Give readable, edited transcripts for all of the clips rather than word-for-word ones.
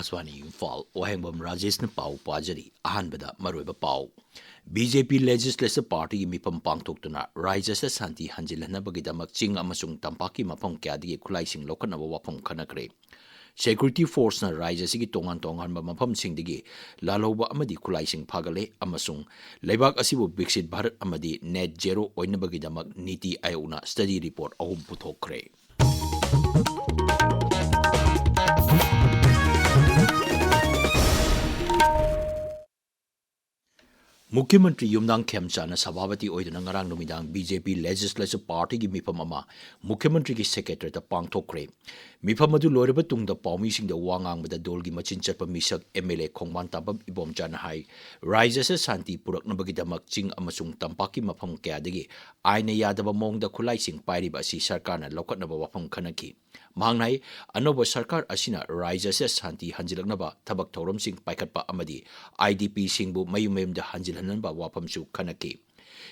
Akashwani Imphal Wahengbam Rajesh na pau pajari ahanbada maroiba pau BJP Legislative Party mipam pangthoktuna Raja sa Santi hanjilhanabagidamag ching amasung tampaki mapam kyadigi khulaising lokanaba wapam khanakre Security Force na Raja sigi tongan mapam singdigi laloba amadi khulaising phagale amasung leibak asibu biksit Bharat amadi net zero oinabagidamag Niti Ayogna study report ahum puthokre Mukhyamantri Yumdang Khemchana Sabhabati Oidana ngarang numidang BJP Legislative Party gi mifam ama Mukhyamantri gi secretary ta pangthokre mifam adu loiraba tungda paumi singda wangang bada dolgi machin chatpa misak MLA Khongban Tabam Ibomchan hai Raja sa Santi puraknabagi damak ching amasung tampaki mafam kayadagi aina yadaba mongda khulai sing pairiba asi sarkarna lokatnaba wafam khanaki Mangnai anoba sarkar asina Raja sa Santi hanjilaknaba thabak thorom sing paikhatpa amadi IDP singbu mayumem da hanjilhananba wapamsu khanaki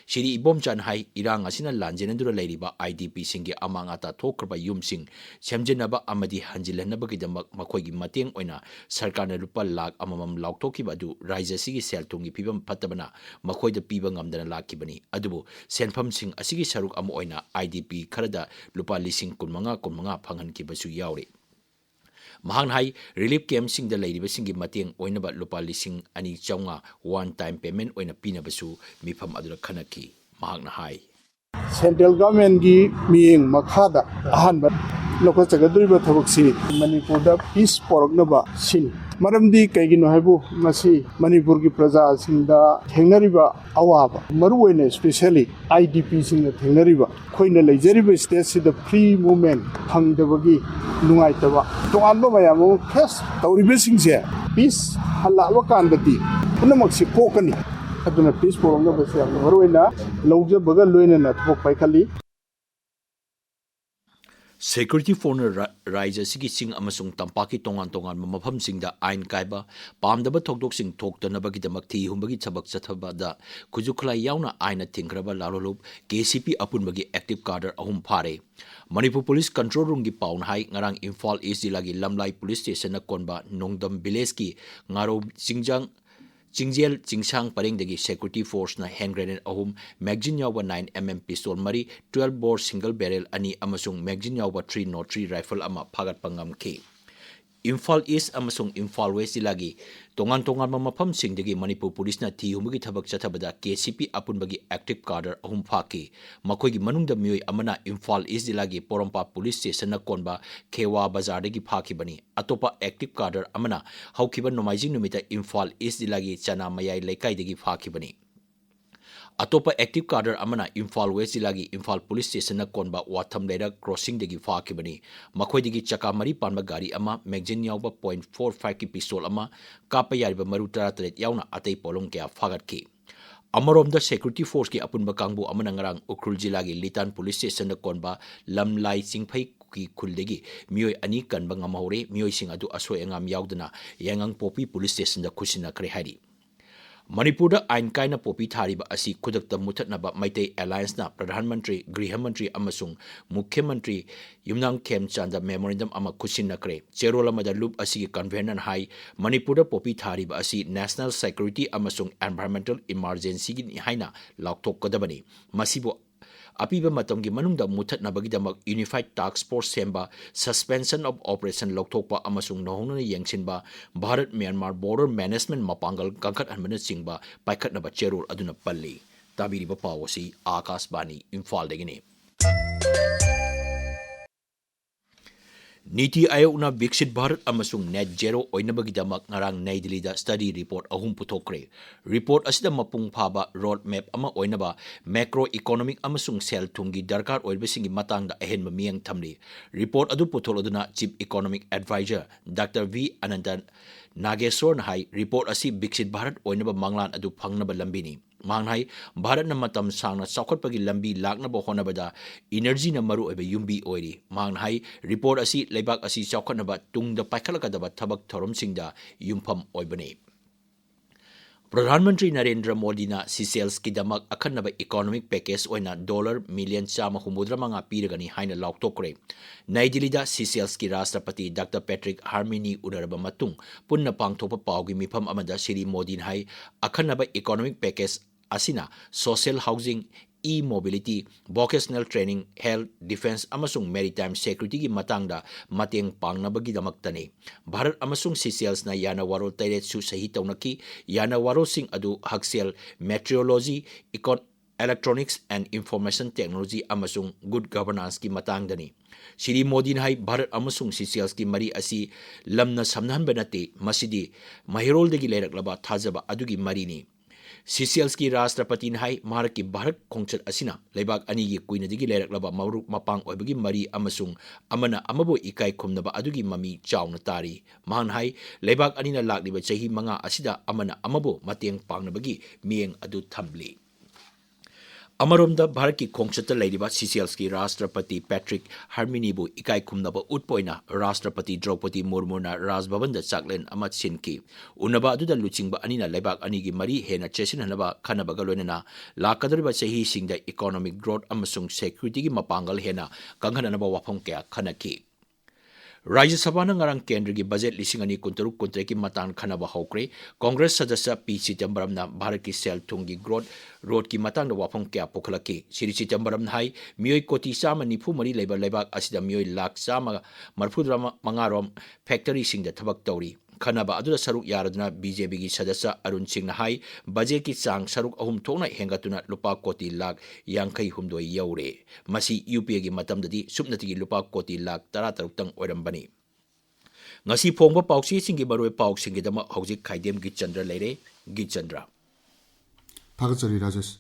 Shiri Ibomchan hai irang asina lanjenandura leiriba IDP singi amangata thokraba yumsing semjenaba amadi hanjilhanabagi damak makhoigi mateng oina sarkarna rupa lakh amamam lauktokiba adu Raja sigi seltungi pibam patabana makhoida piba ngamdana lakibani adubu senfam sing asigi saruk amu oina IDP kharada lupa lising kunmanga phangankibasu yauri Mahanghai relief camp sing the lady singi mateng oinaba lupa lising ani chaunga one time payment oina pinabasu mifam adura khanaki Mahanghai Central government gi miyeng makhada ahanba lokal chagadriba thabaksi Manipur peace poroknaba sin maramdi kaigino haibu masi Manipur gi praja singda thengnariba awaba maruoine especially IDP singda thengnariba khoina leijariba state sida free movement phangdabagi nungaitaba tonganba mayamu face tawribe singse peace halawa kandati punamaksi kokani aduna peace poroknaba se maruoina lawja baga loina na thok paikali Security Force Raja sigi sing amasung tampaki tongan mafam singda ain kaiba pamdaba thokdok sing thoktanabagi damak thi humbagi chabak chathabada kujukhlai yauna aina thingkraba lalolup KCP apunbagi active cadre ahum phare Manipur Police Control Room gi paun hai ngarang Imphal East jilagi Lamlai Police Station na konba Nongdam Village ki ngaro Jingjel Jingsang Parengdagi Security Force na hand grenade ahum magazine yawa 9mm pistol mari 12 bore single barrel ani amasung magazine yawa 303 rifle ama phagat pangam ki Imphal East amasung Imphal West jilagi tongan mafam singdagi Manipur Police na thi humagi thabak chathabada KCP apunbagi active cadre ahum phaki makhoigi manungda miyoi amana Imphal East jilagi Porompa Police Station na konba Khewa Bazar dagi phaki bani atopa active cadre amana haukiba nomaijing numita Imphal East jilagi Chana Mayai Laikai dagi phaki bani Atopa active cadre amana Imphal West jilagi Imphal Police Station na konba Watham Lera crossing dagi phaki bani makhoi dagi chaka mari panba gari ama magazine yawba .45 ki pistol ama kapa yariba maru 33 yauna atei polong kya phagat ki Amarom the Security Force ki apunba kangbu amana ngarang Ukrul jilagi Litan Police Station na konba Lamlai Singphai ki khuldegi miyoi ani kanba ngamahore miyoi sing adu asoi angam yaudana yangang Popi Police Station da khusina kre hari Manipur ain kaina popi thariba asi khudakta muthatnaba Maitei Alliance na Pradhan Mantri Griha Mantri amasung Mukhyamantri Yumdang Khemchanda memorandum ama khusinakre cherolamada loop asi convener hai Manipur popi thariba asi National Security amasung Environmental Emergency gi haina laukthokadabani masibo apiba matamgi manungda muthatnabagidamak Unified Task Force semba suspension of operation lokthokpa amasung nohongna yengsinba Bharat Myanmar Border Management mapangal kangkhat hanbana singba paikhatnaba cherol aduna palli tabiriba pawasi Akashwani Imphal degini Niti Ayogna Biksit Bharat amasung net zero oinabagidamak ngarang Nai Delhi da study report ahum puthokre report asida mapung phaba road map ama oinaba macro economic amasung sel thungi darkar oilbesingi matangda ahenba miyang thamli report adu putholoduna chief economic advisor Dr. V Anandan Nageswar hai report asi Biksit Bharat oinaba manglan adu phangnaba lambini Manghai Bharat na matam sangna saukhatpagi lambi laknaba honabada energy na maru oiba yumbi oiri Manghai report asi leibak asi saukhatnaba tungda paikhalakadaba thabak thorom singda yumpham oibani Pradhan Mantri Narendra Modi na Seychelles ki damak akhanaba economic package oina $1 chama humudra manga piragani haina lautokre. Nai Delhi da Seychelles ki Rashtrapati Dr. Patrick Harmini unaraba matung punna pangthopa paugi mifam amada Shri Modi hai akhanaba economic package asina social housing, e-mobility, vocational training, health, defense amasung maritime security gi matangda mateng pangnabagi damaktani. Bharat amasung Seychelles na yana warol tairet su sahi taunaki yana warol sing adu haksel meteorology, electronics and information technology amasung good governance ki matangdani. Shri Modi hai Bharat amasung Seychelles ki mari asi lamna samnhan banate masidi mahirol degi leraklaba thajaba adugi marini. Seychelles ki Rashtrapati hai Maharashtra ki Bharat khongchat asina leibak ani gi kuina digi leraklaba maruk mapang oibagi mari amasung amana amabo ikai khumnaba adugi mami chawna tari. Mahan hai leibak ani na lakliba chahi manga asida amana amabo mateng pangnabagi mieng adu thambli. Amaromda Bharat ki khongchata leiriba Seychelles ki Rashtrapati Patrick Harmini bu ikai khumnaba utpoina Rashtrapati Draupadi Murmu na Rajbhavan da chaklen amat sinki unaba aduda luchingba anina leibak anigi mari hena chesinhanaba khanabaga loinana lakadriba chahi singda economic growth amasung security gi mapangal hena kanghananaba wafam kya khanaki. Rajya Sabha na ngarang kendra gi budget lising ani kuntaruk kuntre ki matan khanaba hokre Congress sadasya P. Chidambaram na Bharat ki sel thungi growth road ki matang da wafam kya pokhalaki. Shri Chidambaram hai mioi koti sama nifu mari leiba leibak asida mioi lak sama marfudra mangarom factory sing da thabak tawri. Khanaba aduda saruk yaraduna BJP gi sadasya Arun Singh na hai budget ki sang saruk ahum thokna hengatuna lupa koti lak yangkai humdoi yaure. Masi UPA gi matamdadi supnati gi lupa koti lak tarataruk oirambani. Ngasi phongba pausi singi baroi pauk singi dama hojik Khaidem Geetchandra leire Geetchandra. Thagachari Rajesh.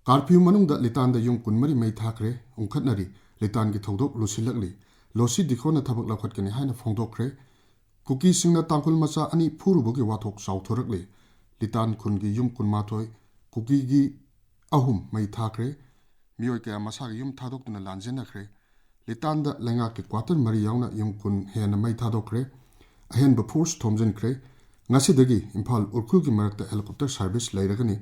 Karpyu manungda litan da yung kunmari mai thakre ungkhatnari litan gi thodok lusilakli losi dikhona thabak lakhatkani haina phongdokre kuki singna tangkul macha ani phurubugi wathok sauthorakli litan khungi yum kunmathoi kuki gi ahum mai thakre mioi kya masa gi yum thadokna lanjenakre litan da lenga ki quarter mari yauna yum kun hena mai thadokre ahen ba force thomjenkre ngasidagi Imphal urkhul gi marakta helicopter service leiragani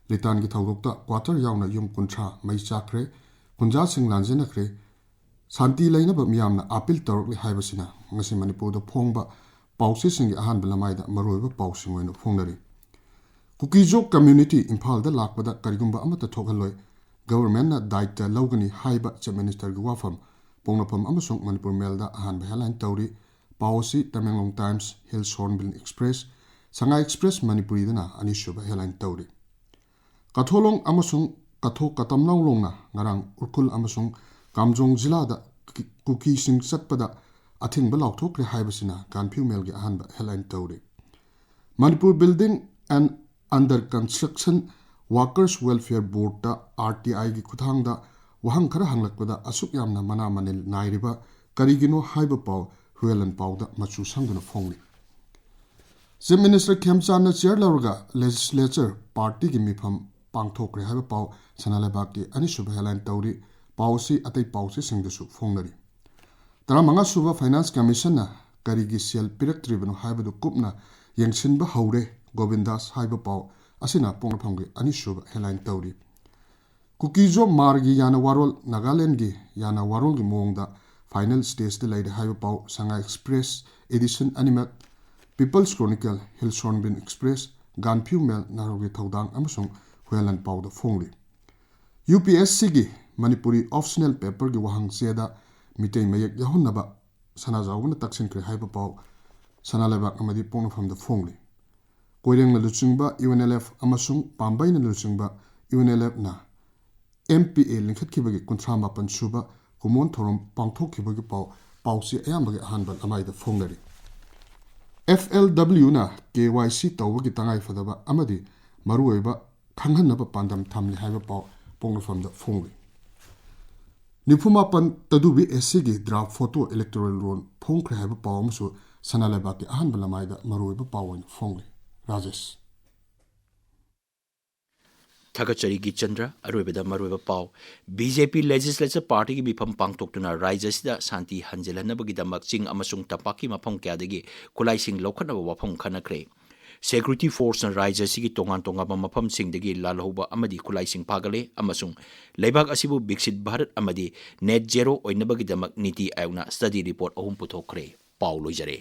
litan gi thodokta quarter yauna yum kuntra mai chakre kunja sing lanjenakre santi leina ba miyamna appeal torokli haibasina ngasi Manipur da phongba pausi singi ahan balamai da maroiba pausi ngoina phongnari kukijo community Imphal da lakpada karigumba amata thokhaloi government na daita lawgani haiba chief minister gi wafam pongnapam amasung Manipur Mail da ahan ba headline tawri pausi Tamenglong Times Hills Hornbill Express Shanghai Express Manipuri dana anishuba headline tawri katholong amasung kathok katamlaw longna ngarang urkul amasung kamjong jila da kuki sing satpada athing balaw thokre haibasina Kanphu Mail gi ahan ba headline tawri Manipur Building and Under Construction Workers Welfare Board da RTI gi khuthang da wahang khara hanglakpada asuk yamna mana manil nairiba karigino haiba paw huelan paw da machu sangduna phongli Chief Minister Khemchan na chair lawga legislature party gi mifam pangthokre haiba paw sanalabak ki anishuba headline tawri pawsi atai pawsi singdusu phongnari tara manga suba finance commission na karigi sel pirak tribunal haibadu kupna yengsinba haure Govindas haiba paw asina pongraphamgi anishuba headline tawri kukijo margi yana warol Nagaland gi yana warol gi mongda final stage de laide haiba paw Shanghai Express edition animat People's Chronicle Hills Hornbill Express Kanphu Mail narogi thodang amasung huelan paw da phongli UPSC gi Manipuri optional paper gi wahang cheda mitei mayak yahonnaba sanajawna taksin-kre haiba paw sanalabak amadi pongnafam da phongli koireng na luchingba UNLF amasung pambai na luchingba UNLF na MPA linkhatkibagi kunthra mapan suba kumon thorom pangthokkibagi pawsi ayambagi ahanbal amaida phongnari FLW na KYC tawbagi tangai fadaba amadi maruoiba khanghanaba pandam thamli haiba paw pongnafam da phongli Nifumapan tadubi SC draft photo electoral roll phongkhre haiba paw amsu sanalaba ki ahan balamaida maruiba pawin phongli Rajesh Thagachari Geetchandra aroibada maroiba paw BJP legislature party gi bifam pangtoktuna raijasida santi hanjelhanabagi damak ching amasung tapaki mafam kyadagi kulai sing lokhanaba wafam khanakre security ꯐꯣꯔꯁꯅ ꯔꯥꯏꯖ꯭ꯌ ꯑꯁꯤꯒꯤ ꯇꯣꯉꯥꯟ ꯇꯣꯉꯥꯟꯕ ꯃꯐꯝꯁꯤꯡꯗꯒꯤ ꯂꯥꯜꯍꯧꯕ ꯑꯃꯗꯤ ꯈꯨꯠꯂꯥꯏꯁꯤꯡ ꯐꯥꯒꯠꯂꯦ ꯑꯃꯁꯨꯡ ꯂꯩꯕꯥꯛ ꯑꯁꯤꯕꯨ ꯕꯤꯛꯁꯤꯠ ꯚꯥꯔꯠ ꯑꯃꯗꯤ ꯅꯦꯠ ꯖꯦꯔꯣ ꯑꯣꯏꯅꯕꯒꯤꯗꯃꯛ ꯅꯤꯇꯤ ꯑꯥꯌꯣꯒꯅ ꯁ꯭ꯇꯗꯤ ꯔꯤꯄꯣꯔꯠ 3 ꯄꯨꯊꯣꯛꯈ꯭ꯔꯦ꯫ ꯄꯥꯎ ꯂꯣꯏꯖꯔꯦ꯫